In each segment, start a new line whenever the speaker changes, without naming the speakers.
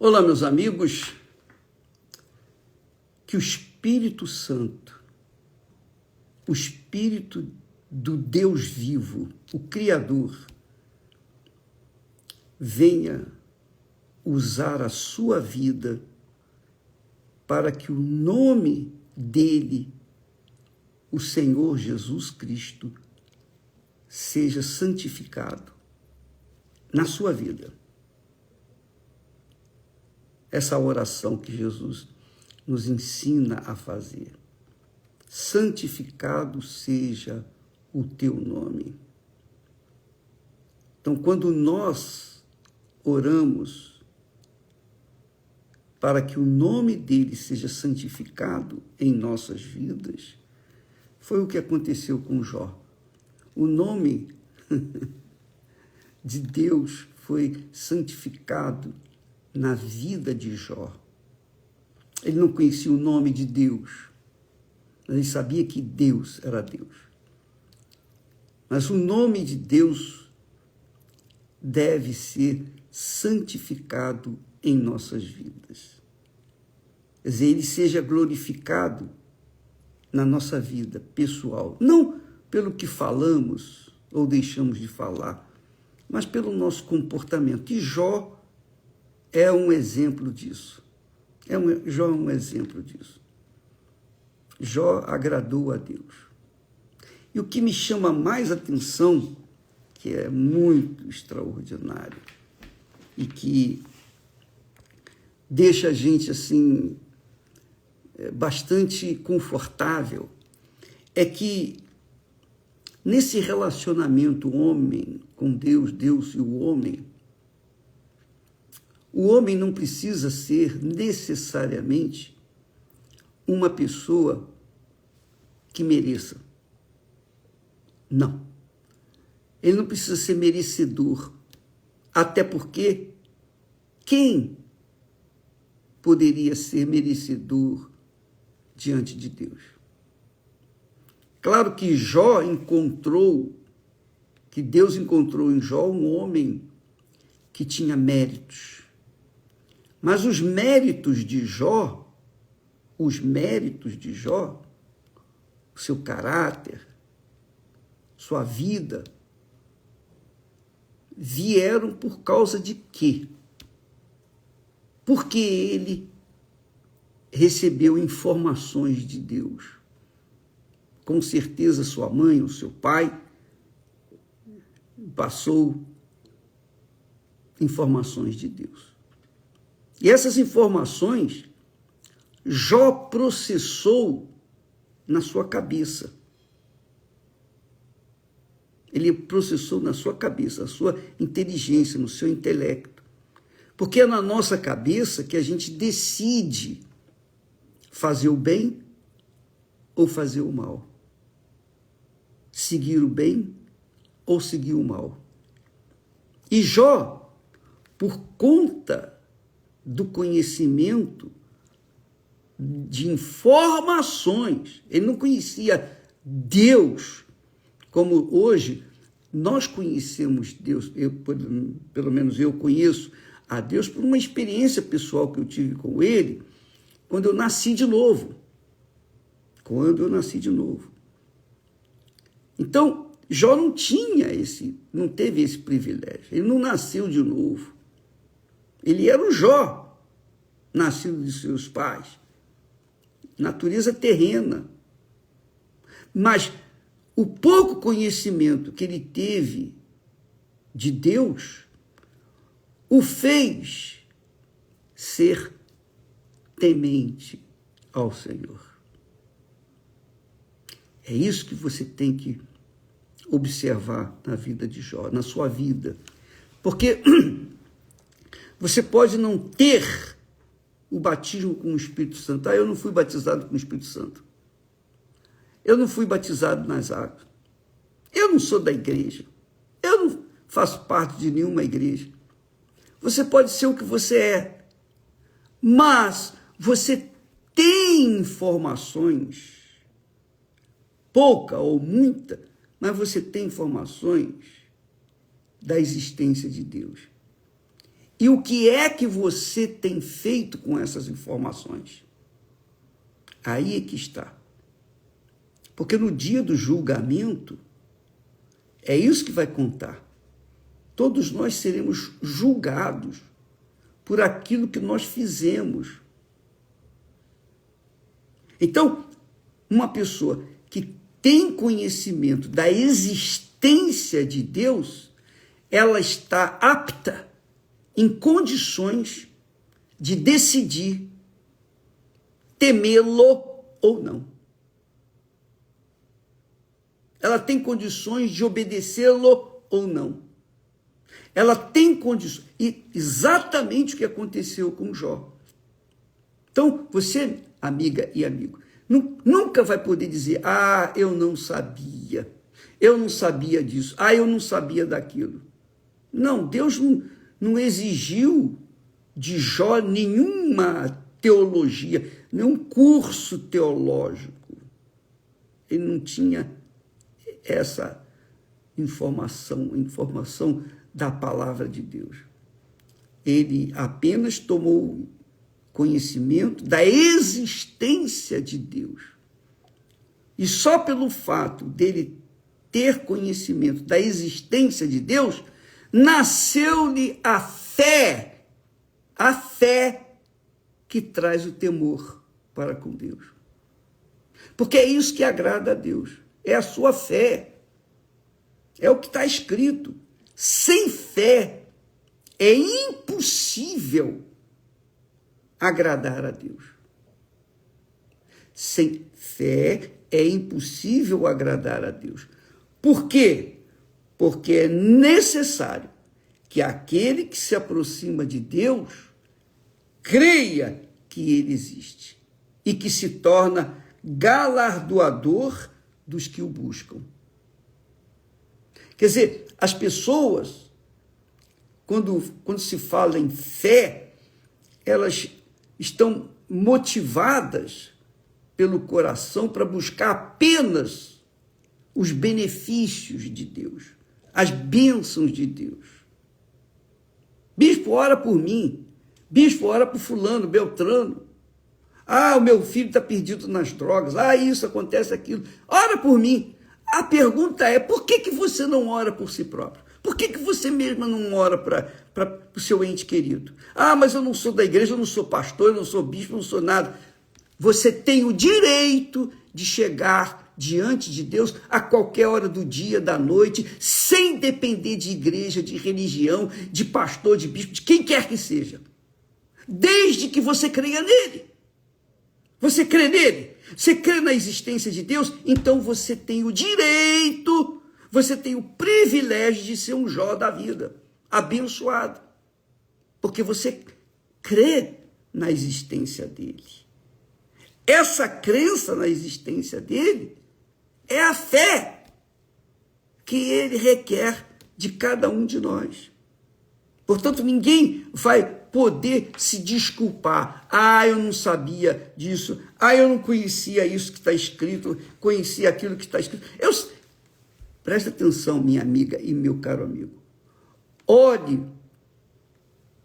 Olá, meus amigos, que o Espírito Santo, o Espírito do Deus vivo, o Criador, venha usar a sua vida para que o nome dele, o Senhor Jesus Cristo, seja santificado na sua vida. Essa oração que Jesus nos ensina a fazer. Santificado seja o teu nome. Então, quando nós oramos para que o nome dele seja santificado em nossas vidas, foi o que aconteceu com Jó. O nome de Deus foi santificado na vida de Jó. Ele não conhecia o nome de Deus, mas ele sabia que Deus era Deus. Mas o nome de Deus deve ser santificado em nossas vidas. Quer dizer, ele seja glorificado na nossa vida pessoal, não pelo que falamos ou deixamos de falar, mas pelo nosso comportamento. E Jó é um exemplo disso. Jó é um exemplo disso. Jó agradou a Deus. E o que me chama mais atenção, que é muito extraordinário e que deixa a gente assim bastante confortável, é que nesse relacionamento homem com Deus, Deus e o homem não precisa ser necessariamente uma pessoa que mereça. Não. Ele não precisa ser merecedor. Até porque quem poderia ser merecedor diante de Deus? Claro que Deus encontrou em Jó um homem que tinha méritos. Mas os méritos de Jó, o seu caráter, sua vida, vieram por causa de quê? Porque ele recebeu informações de Deus. Com certeza sua mãe ou seu pai passou informações de Deus. E essas informações, Jó processou na sua cabeça. Ele processou na sua cabeça, na sua inteligência, no seu intelecto. Porque é na nossa cabeça que a gente decide fazer o bem ou fazer o mal. Seguir o bem ou seguir o mal. E Jó, por conta do conhecimento de informações, ele não conhecia Deus como hoje nós conhecemos Deus. Pelo menos eu conheço a Deus por uma experiência pessoal que eu tive com ele quando eu nasci de novo. Então, Jó não teve esse privilégio. Ele não nasceu de novo. Ele era o Jó, nascido de seus pais. Natureza terrena. Mas o pouco conhecimento que ele teve de Deus o fez ser temente ao Senhor. É isso que você tem que observar na vida de Jó, na sua vida. Porque você pode não ter o batismo com o Espírito Santo. Eu não fui batizado com o Espírito Santo. Eu não fui batizado nas águas. Eu não sou da igreja. Eu não faço parte de nenhuma igreja. Você pode ser o que você é, mas você tem informações, pouca ou muita, mas você tem informações da existência de Deus. E o que é que você tem feito com essas informações? Aí é que está. Porque no dia do julgamento, é isso que vai contar. Todos nós seremos julgados por aquilo que nós fizemos. Então, uma pessoa que tem conhecimento da existência de Deus, ela está apta, em condições de decidir temê-lo ou não. Ela tem condições de obedecê-lo ou não. Ela tem condições. E exatamente o que aconteceu com Jó. Então, você, amiga e amigo, nunca vai poder dizer, eu não sabia disso, eu não sabia daquilo. Não, Deus não exigiu de Jó nenhuma teologia, nenhum curso teológico. Ele não tinha essa informação da palavra de Deus. Ele apenas tomou conhecimento da existência de Deus. E só pelo fato dele ter conhecimento da existência de Deus, nasceu-lhe a fé que traz o temor para com Deus. Porque é isso que agrada a Deus, é a sua fé. É o que está escrito. Sem fé é impossível agradar a Deus. Sem fé é impossível agradar a Deus. Por quê? Porque é necessário que aquele que se aproxima de Deus creia que ele existe e que se torna galardoador dos que o buscam. Quer dizer, as pessoas, quando se fala em fé, elas estão motivadas pelo coração para buscar apenas os benefícios de Deus, as bênçãos de Deus. Bispo, ora por mim. Bispo, ora por fulano, Beltrano. O meu filho está perdido nas drogas. Isso, acontece aquilo. Ora por mim. A pergunta é, por que você não ora por si próprio? Por que você mesma não ora para o seu ente querido? Mas eu não sou da igreja, eu não sou pastor, eu não sou bispo, eu não sou nada. Você tem o direito de chegar diante de Deus a qualquer hora do dia, da noite, sem depender de igreja, de religião, de pastor, de bispo, de quem quer que seja. Desde que você creia nele. Você crê nele? Você crê na existência de Deus? Então você tem o direito, você tem o privilégio de ser um Jó da vida, abençoado. Porque você crê na existência dele. Essa crença na existência dele é a fé que ele requer de cada um de nós. Portanto, ninguém vai poder se desculpar. Eu não sabia disso. Eu não conhecia isso que está escrito, conhecia aquilo que está escrito. Presta atenção, minha amiga e meu caro amigo. Olhe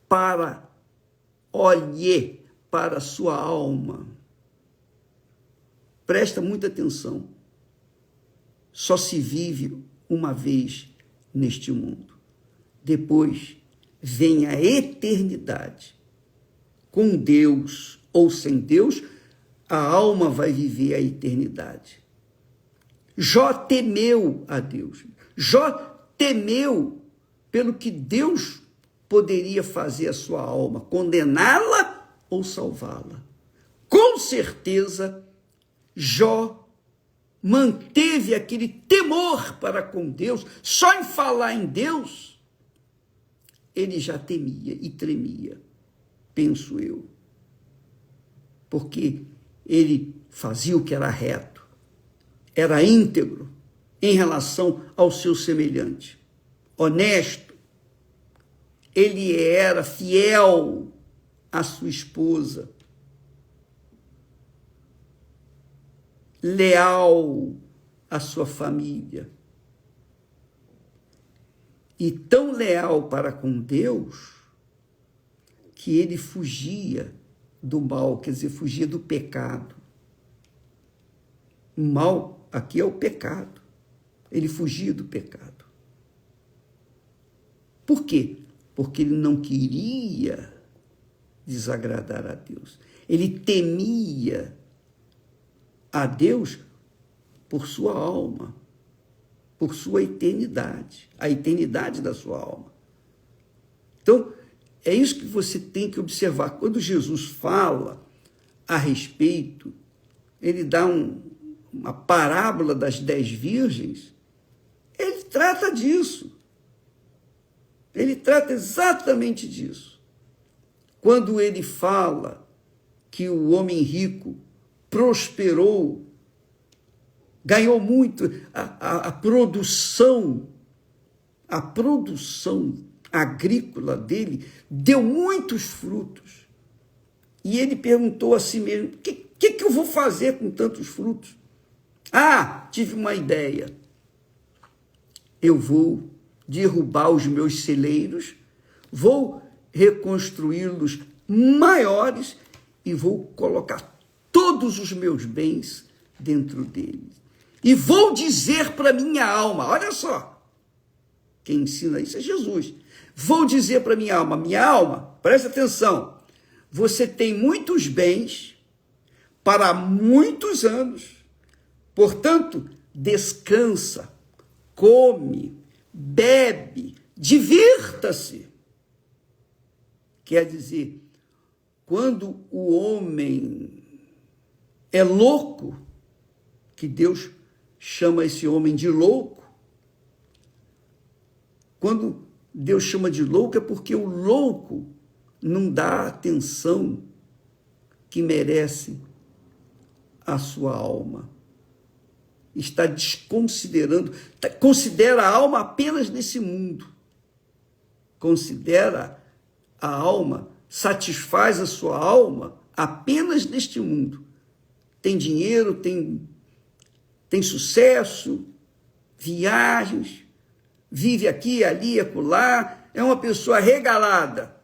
para a sua alma. Presta muita atenção. Só se vive uma vez neste mundo. Depois vem a eternidade. Com Deus ou sem Deus, a alma vai viver a eternidade. Jó temeu a Deus. Jó temeu pelo que Deus poderia fazer à sua alma, condená-la ou salvá-la. Com certeza, Jó manteve aquele temor para com Deus. Só em falar em Deus, ele já temia e tremia, penso eu. Porque ele fazia o que era reto, era íntegro em relação ao seu semelhante, honesto. Ele era fiel à sua esposa, leal à sua família. E tão leal para com Deus, que ele fugia do mal, quer dizer, fugia do pecado. O mal aqui é o pecado. Ele fugia do pecado. Por quê? Porque ele não queria desagradar a Deus. Ele temia a Deus por sua alma, por sua eternidade, a eternidade da sua alma. Então, é isso que você tem que observar. Quando Jesus fala a respeito, ele dá uma parábola das 10 virgens, ele trata disso. Ele trata exatamente disso. Quando ele fala que o homem rico prosperou, ganhou muito, a produção agrícola dele deu muitos frutos. E ele perguntou a si mesmo, o que eu vou fazer com tantos frutos? Ah, tive uma ideia. Eu vou derrubar os meus celeiros, vou reconstruí-los maiores e vou colocar todos os meus bens dentro deles. E vou dizer para minha alma, olha só, quem ensina isso é Jesus. Vou dizer para minha alma, presta atenção, você tem muitos bens para muitos anos, portanto, descansa, come, bebe, divirta-se. Quer dizer, quando o homem é louco, que Deus chama esse homem de louco, quando Deus chama de louco é porque o louco não dá a atenção que merece a sua alma. Está desconsiderando, considera a alma apenas nesse mundo. Considera a alma, satisfaz a sua alma apenas neste mundo. Tem dinheiro, tem sucesso, viagens, vive aqui, ali, acolá, é uma pessoa regalada.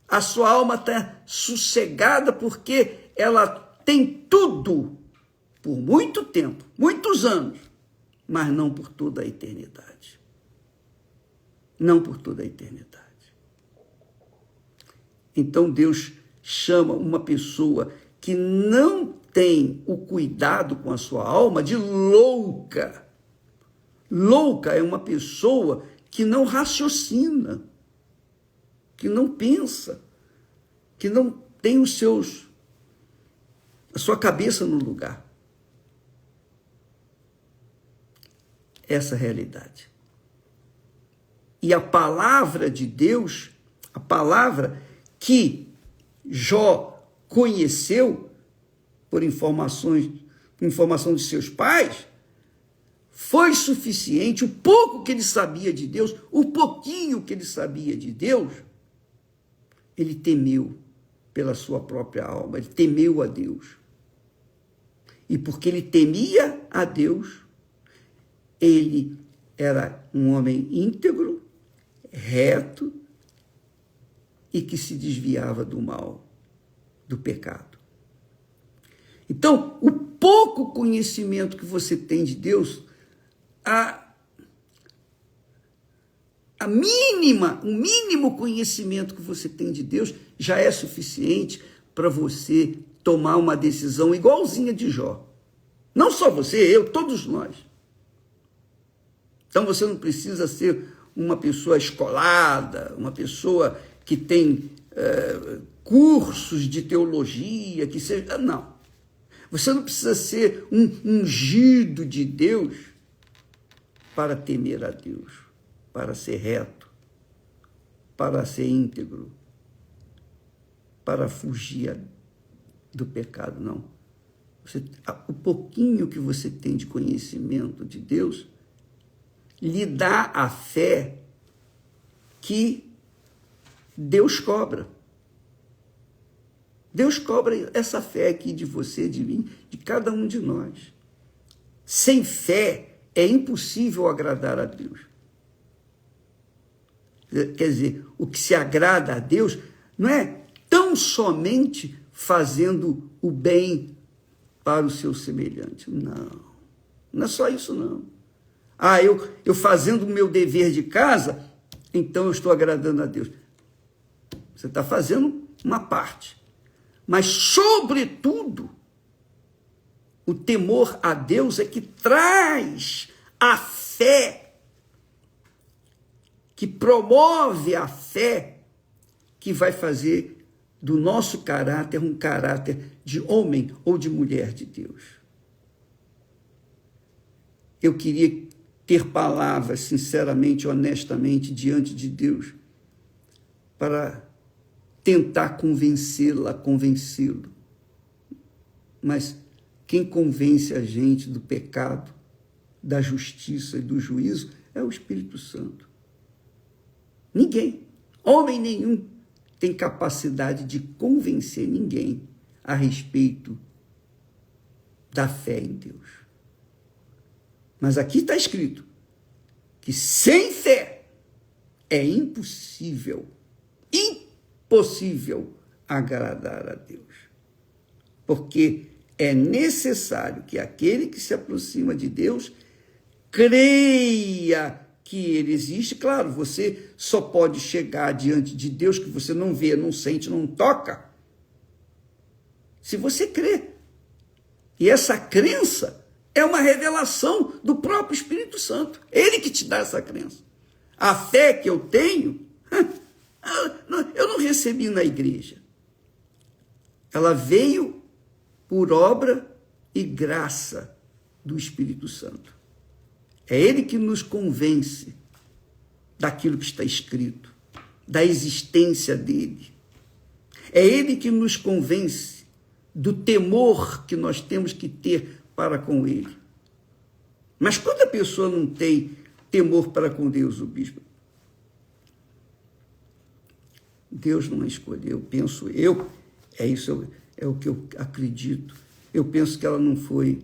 A sua alma está sossegada porque ela tem tudo por muito tempo, muitos anos, mas não por toda a eternidade. Não por toda a eternidade. Então Deus chama uma pessoa que não tem o cuidado com a sua alma de louca. Louca é uma pessoa que não raciocina, que não pensa, que não tem a sua cabeça no lugar. Essa é a realidade. E a palavra de Deus, a palavra que Jó conheceu por informação de seus pais, foi suficiente. O pouco que ele sabia de Deus, o pouquinho que ele sabia de Deus, ele temeu pela sua própria alma, ele temeu a Deus. E porque ele temia a Deus, ele era um homem íntegro, reto e que se desviava do mal, do pecado. Então, o pouco conhecimento que você tem de Deus, o mínimo conhecimento que você tem de Deus já é suficiente para você tomar uma decisão igualzinha de Jó. Não só você, eu, todos nós. Então você não precisa ser uma pessoa escolada, uma pessoa que tem cursos de teologia, que seja... Não. Você não precisa ser um ungido de Deus para temer a Deus, para ser reto, para ser íntegro, para fugir do pecado, não. O pouquinho que você tem de conhecimento de Deus lhe dá a fé que Deus cobra. Deus cobra essa fé aqui de você, de mim, de cada um de nós. Sem fé é impossível agradar a Deus. Quer dizer, o que se agrada a Deus não é não somente fazendo o bem para o seu semelhante. Não é só isso, não. Eu fazendo o meu dever de casa, então eu estou agradando a Deus. Você está fazendo uma parte. Mas, sobretudo, o temor a Deus é que traz a fé, que promove a fé, que vai fazer do nosso caráter um caráter de homem ou de mulher de Deus. Eu queria ter palavras, sinceramente, honestamente, diante de Deus, para tentar convencê-lo. Mas quem convence a gente do pecado, da justiça e do juízo é o Espírito Santo. Ninguém, homem nenhum, tem capacidade de convencer ninguém a respeito da fé em Deus. Mas aqui está escrito que sem fé é impossível agradar a Deus. Porque é necessário que aquele que se aproxima de Deus creia que ele existe. Claro, você só pode chegar diante de Deus que você não vê, não sente, não toca, se você crê. E essa crença é uma revelação do próprio Espírito Santo. Ele que te dá essa crença. A fé que eu tenho, eu não recebi na igreja. Ela veio por obra e graça do Espírito Santo. É ele que nos convence daquilo que está escrito, da existência dele. É ele que nos convence do temor que nós temos que ter para com ele. Mas quando a pessoa não tem temor para com Deus, o bispo, Deus não a escolheu, penso eu, é o que eu acredito. Eu penso que ela não foi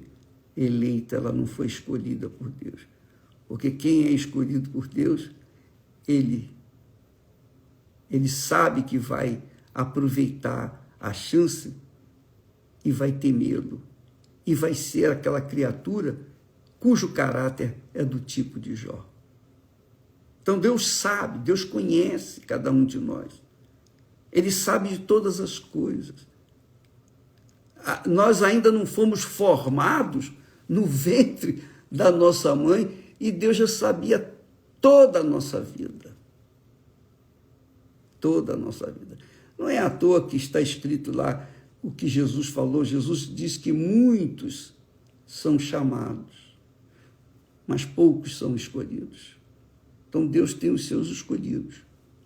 eleita, ela não foi escolhida por Deus. Porque quem é escolhido por Deus, ele sabe que vai aproveitar a chance e vai temê-lo. E vai ser aquela criatura cujo caráter é do tipo de Jó. Então Deus sabe, Deus conhece cada um de nós. Ele sabe de todas as coisas. Nós ainda não fomos formados no ventre da nossa mãe e Deus já sabia toda a nossa vida. Toda a nossa vida. Não é à toa que está escrito lá o que Jesus falou. Jesus disse que muitos são chamados, mas poucos são escolhidos. Então Deus tem os seus escolhidos.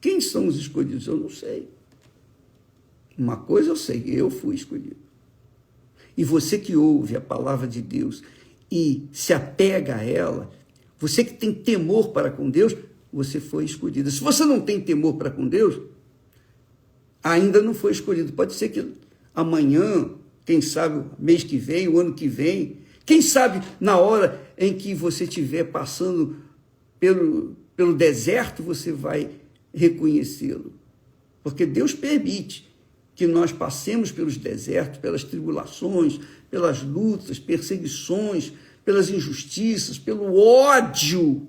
Quem são os escolhidos? Eu não sei. Uma coisa eu sei, eu fui escolhido. E você que ouve a palavra de Deus e se apega a ela, você que tem temor para com Deus, você foi escolhido. Se você não tem temor para com Deus, ainda não foi escolhido. Pode ser que amanhã, quem sabe mês que vem, o ano que vem, quem sabe na hora em que você estiver passando pelo deserto, você vai reconhecê-lo. Porque Deus permite que nós passemos pelos desertos, pelas tribulações, pelas lutas, perseguições, pelas injustiças, pelo ódio,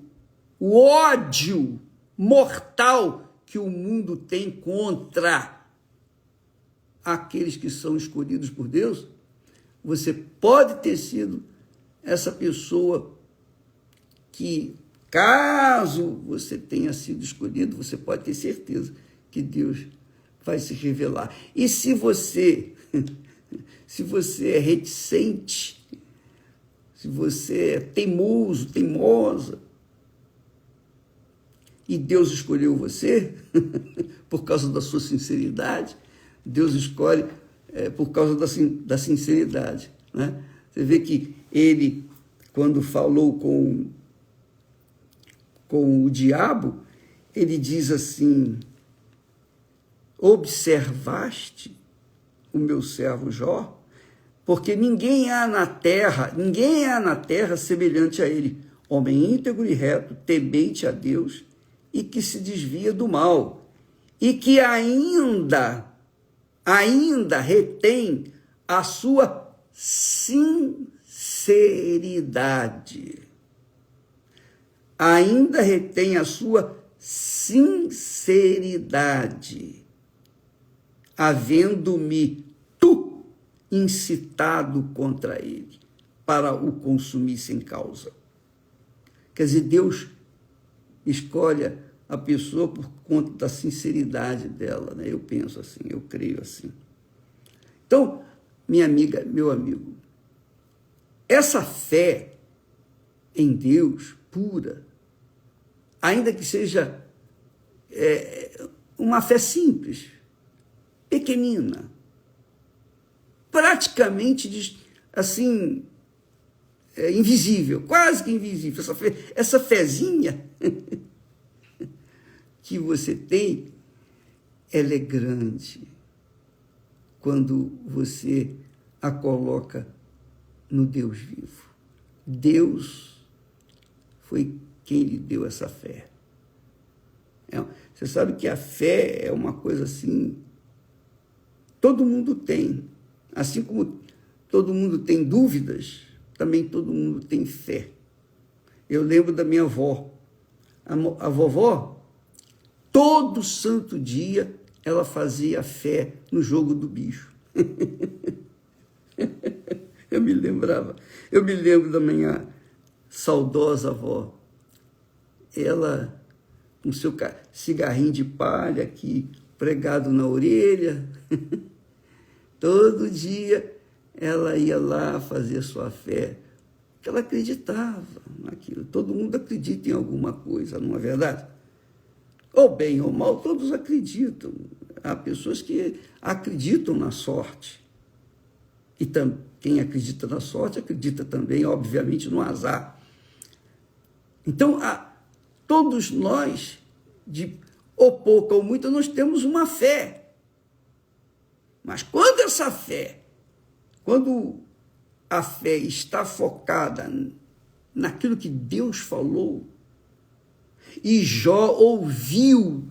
o ódio mortal que o mundo tem contra aqueles que são escolhidos por Deus. Você pode ter sido essa pessoa que, caso você tenha sido escolhido, você pode ter certeza que Deus vai se revelar. E se você é reticente, se você é teimoso, teimosa, e Deus escolheu você por causa da sua sinceridade, Deus escolhe por causa da sinceridade, né? Você vê que ele, quando falou com o diabo, ele diz assim: observaste o meu servo Jó? Porque ninguém há na terra semelhante a ele, homem íntegro e reto, temente a Deus e que se desvia do mal, e que ainda ainda retém a sua sinceridade. Ainda retém a sua sinceridade, havendo-me tu incitado contra ele, para o consumir sem causa. Quer dizer, Deus escolhe a pessoa por conta da sinceridade dela, né? Eu penso assim, eu creio assim. Então, minha amiga, meu amigo, essa fé em Deus pura, ainda que seja uma fé simples, pequenina, praticamente assim, invisível, quase que invisível, essa fezinha que você tem, ela é grande quando você a coloca no Deus vivo. Deus foi quem lhe deu essa fé. Você sabe que a fé é uma coisa assim, todo mundo tem. Assim como todo mundo tem dúvidas, também todo mundo tem fé. Eu lembro da minha avó. A vovó, todo santo dia, ela fazia fé no jogo do bicho. Eu me lembro da minha saudosa avó. Ela, com seu cigarrinho de palha aqui, pregado na orelha, todo dia ela ia lá fazer sua fé, porque ela acreditava naquilo. Todo mundo acredita em alguma coisa, não é verdade? Ou bem ou mal, todos acreditam. Há pessoas que acreditam na sorte. E quem acredita na sorte, acredita também, obviamente, no azar. Então, todos nós, de ou pouco ou muito, nós temos uma fé. Mas quando a fé está focada naquilo que Deus falou, e Jó ouviu,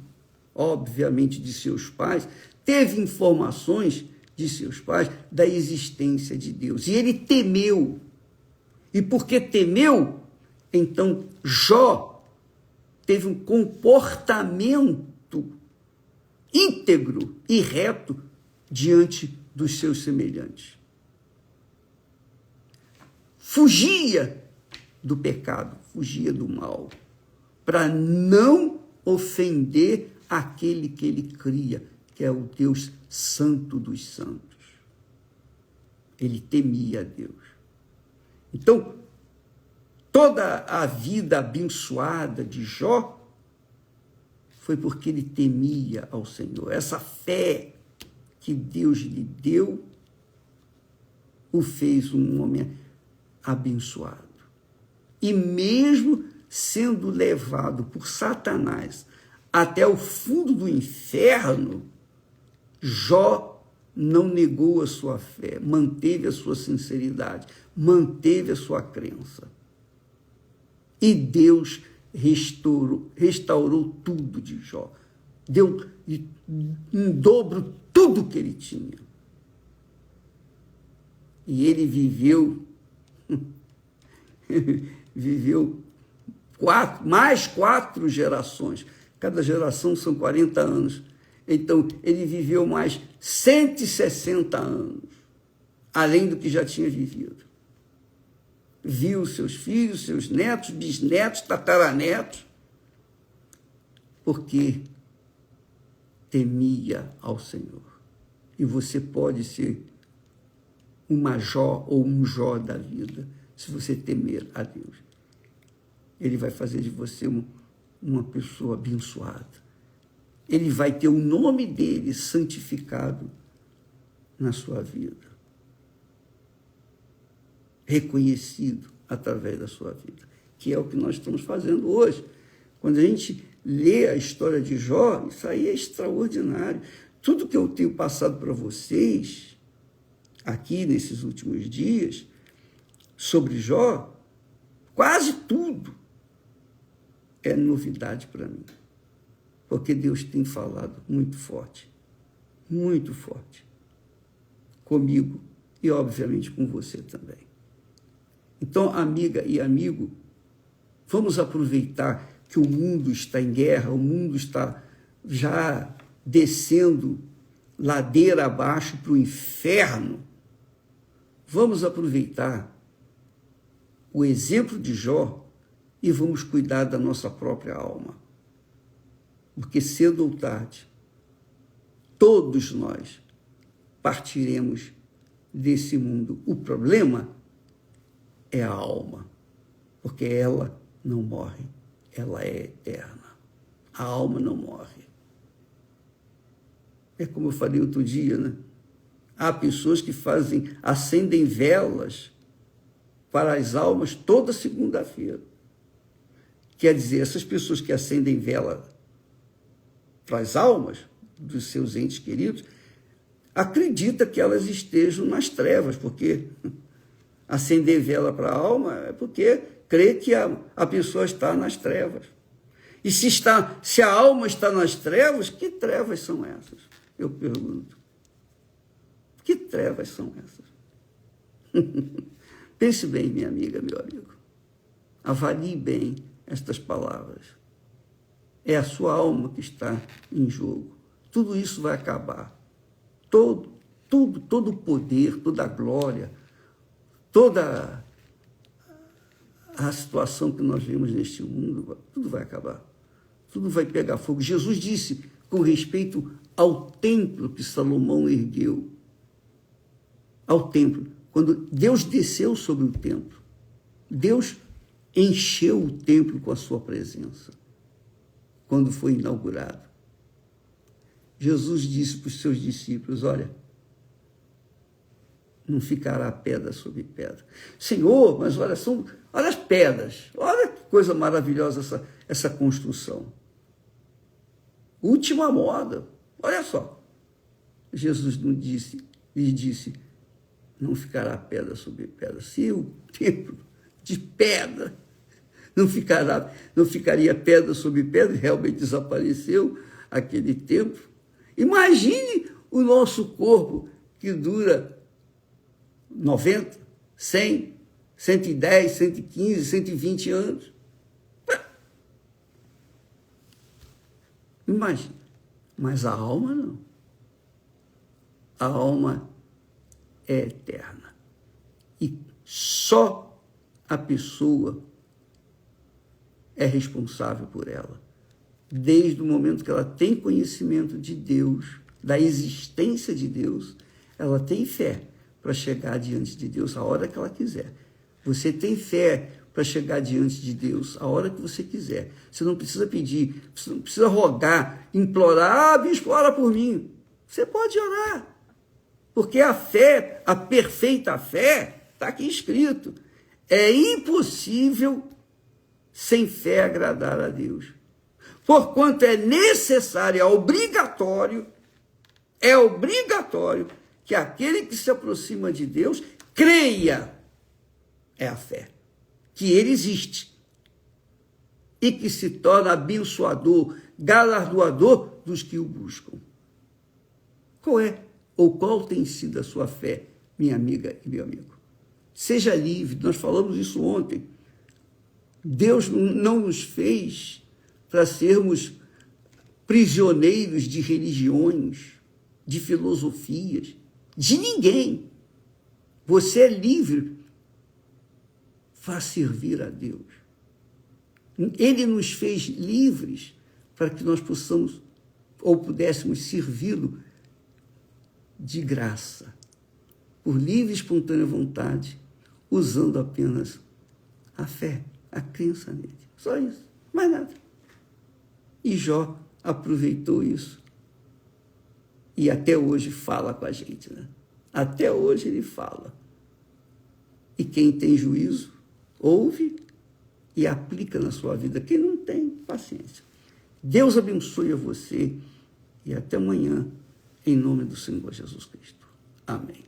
obviamente, de seus pais, teve informações de seus pais da existência de Deus, e ele temeu. E porque temeu, então Jó teve um comportamento íntegro e reto diante dos seus semelhantes. Fugia do pecado, fugia do mal, para não ofender aquele que ele cria, que é o Deus Santo dos Santos. Ele temia a Deus. Então, toda a vida abençoada de Jó foi porque ele temia ao Senhor. Essa fé que Deus lhe deu o fez um homem abençoado. E mesmo sendo levado por Satanás até o fundo do inferno, Jó não negou a sua fé, manteve a sua sinceridade, manteve a sua crença. E Deus restaurou tudo de Jó. Deu em dobro tudo que ele tinha. E ele viveu mais 4 gerações. Cada geração são 40 anos. Então, ele viveu mais 160 anos, além do que já tinha vivido. Viu seus filhos, seus netos, bisnetos, tataranetos, porque temia ao Senhor. E você pode ser uma Jó ou um Jó da vida, se você temer a Deus. Ele vai fazer de você uma pessoa abençoada. Ele vai ter o nome dele santificado na sua vida, reconhecido através da sua vida, que é o que nós estamos fazendo hoje. Quando a gente lê a história de Jó, isso aí é extraordinário. Tudo que eu tenho passado para vocês aqui nesses últimos dias sobre Jó, quase tudo é novidade para mim. Porque Deus tem falado muito forte muito forte. Comigo e, obviamente, com você também. Então, amiga e amigo, vamos aproveitar que o mundo está em guerra, o mundo está já descendo ladeira abaixo para o inferno. Vamos aproveitar o exemplo de Jó e vamos cuidar da nossa própria alma. Porque cedo ou tarde, todos nós partiremos desse mundo. O problema é a alma, porque ela não morre, ela é eterna. A alma não morre. É como eu falei outro dia, né? Há pessoas que acendem velas para as almas toda segunda-feira. Quer dizer, essas pessoas que acendem vela para as almas dos seus entes queridos, acredita que elas estejam nas trevas, porque acender vela para a alma é porque crê que a pessoa está nas trevas. E se a alma está nas trevas, que trevas são essas? Eu pergunto. Que trevas são essas? Pense bem, minha amiga, meu amigo. Avalie bem estas palavras. É a sua alma que está em jogo. Tudo isso vai acabar. Todo o poder, toda a glória, toda a situação que nós vemos neste mundo, tudo vai acabar. Tudo vai pegar fogo. Jesus disse com respeito ao templo que Salomão ergueu. Ao templo. Quando Deus desceu sobre o templo, Deus encheu o templo com a sua presença. Quando foi inaugurado, Jesus disse para os seus discípulos, olha, não ficará pedra sobre pedra. Senhor, mas olha as pedras, olha que coisa maravilhosa essa construção. Última moda, olha só. Jesus lhes disse, não ficará pedra sobre pedra. Se o templo de pedra não ficaria pedra sobre pedra, realmente desapareceu aquele templo. Imagine o nosso corpo que dura 90, 100, 110, 115, 120 anos. Imagina. Mas a alma não. A alma é eterna. E só a pessoa é responsável por ela. Desde o momento que ela tem conhecimento de Deus, da existência de Deus, ela tem fé para chegar diante de Deus a hora que ela quiser. Você tem fé para chegar diante de Deus a hora que você quiser. Você não precisa pedir, você não precisa rogar, implorar, bispo, ora por mim. Você pode orar. Porque a fé, a perfeita fé, está aqui escrito. É impossível sem fé agradar a Deus. Porquanto é necessário, é obrigatório que aquele que se aproxima de Deus creia, é a fé, que ele existe e que se torna abençoador, galardoador dos que o buscam. Qual tem sido a sua fé, minha amiga e meu amigo? Seja livre, nós falamos isso ontem. Deus não nos fez para sermos prisioneiros de religiões, de filosofias, de ninguém. Você é livre para servir a Deus. Ele nos fez livres para que nós possamos ou pudéssemos servi-lo de graça, por livre e espontânea vontade, usando apenas a fé, a crença nele. Só isso, mais nada. E Jó aproveitou isso. E até hoje fala com a gente, né? Até hoje ele fala. E quem tem juízo, ouve e aplica na sua vida. Quem não tem, paciência. Deus abençoe a você e até amanhã, em nome do Senhor Jesus Cristo. Amém.